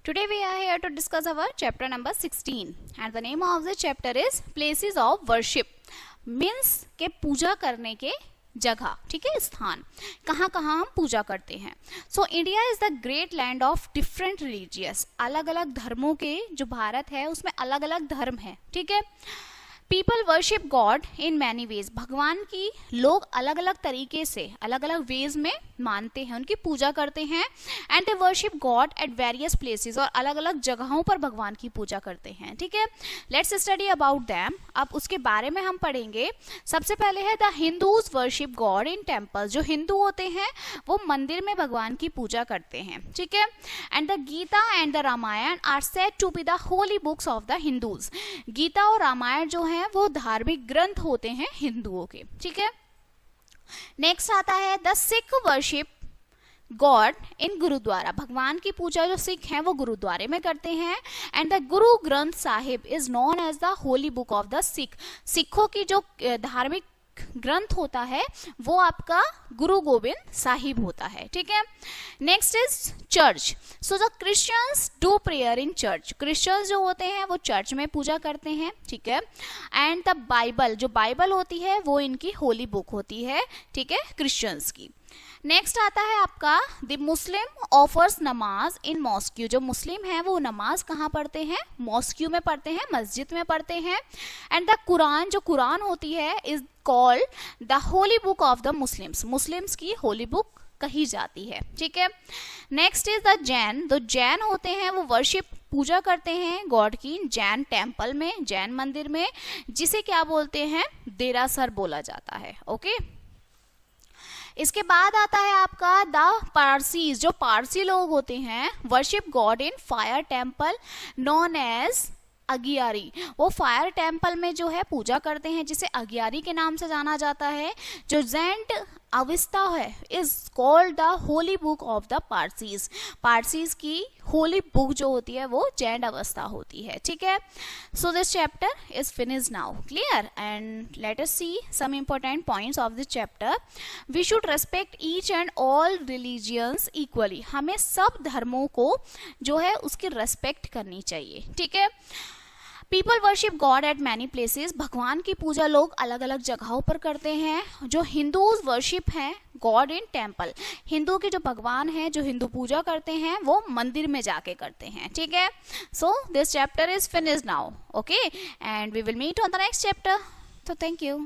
Today we are here to discuss our chapter number 16 and the name of the chapter is Places of Worship. Means के पूजा करने के जगह, ठीक है, स्थान कहाँ कहाँ हम पूजा करते हैं. So India is the great land of different religious. अलग अलग धर्मों के जो भारत है उसमें अलग अलग धर्म है, ठीक है. People worship God in many ways. भगवान की लोग अलग अलग तरीके से अलग अलग वेज में मानते हैं, उनकी पूजा करते हैं. And they worship God at various places. और अलग अलग जगहों पर भगवान की पूजा करते हैं, ठीक है. Let's study about them. अब उसके बारे में हम पढ़ेंगे. सबसे पहले है the Hindus worship God in temples. जो हिंदू होते हैं वो मंदिर में भगवान की पूजा करते हैं, ठीक है. And the Gita and the Ramayana are said to be the holy books of the Hindus. Gita और रामायण जो है वो धार्मिक ग्रंथ होते हैं हिंदुओं के, ठीक है. नेक्स्ट आता है द सिख वर्शिप गॉड इन गुरुद्वारा. भगवान की पूजा जो सिख हैं वो गुरुद्वारे में करते हैं. And the Guru Granth Sahib is known as the holy book of the Sikh. सिखों की जो धार्मिक ग्रंथ होता है वो आपका गुरु गोविंद साहिब होता है, ठीक है. Next is church. So the Christians do prayer in church. Christians जो होते हैं वो चर्च में पूजा करते हैं, ठीक है. एंड द बाइबल, जो बाइबल होती है वो इनकी होली बुक होती है, ठीक है, क्रिश्चियंस की. नेक्स्ट आता है आपका द मुस्लिम ऑफर्स नमाज इन मॉस्क्यू. जो मुस्लिम है वो नमाज कहाँ पढ़ते हैं? मॉस्क्यू में पढ़ते हैं, मस्जिद में पढ़ते हैं. एंड द कुरान, जो कुरान होती है is called the holy book of the Muslims. Muslims की होली बुक कही जाती है, ठीक है. Next is the Jain. जो जैन होते हैं वो वर्शिप पूजा करते हैं गॉड की जैन टेम्पल में, जैन मंदिर में, जिसे क्या बोलते हैं? देरासर बोला जाता है, ओके. इसके बाद आता है आपका द पारसीज. जो पारसी लोग होते हैं worship God in fire temple known as Agiary. वो फायर टेम्पल में जो है पूजा करते हैं जिसे अगियारी के नाम से जाना जाता है. जो जैंट अवस्था है is called the holy book of the Parsis. Parsis की होली बुक जो होती है वो जैंट अवस्था होती है, ठीक है. So this chapter is finished now, clear. And let us see some important points of this chapter. We should respect each and all religions equally. हमें सब धर्मों को जो है उसकी रेस्पेक्ट करनी चाहिए, ठीक है. People worship God eight many places. भगवान की पूजा लोग अलग अलग जगहों पर करते हैं. जो हिंदूज वर्शिप हैं गॉड इन टेम्पल. हिंदू के जो भगवान हैं, जो हिंदू पूजा करते हैं वो मंदिर में जाके करते हैं, ठीक है. So this chapter is finished now, okay. And we will meet on the next chapter. So thank you.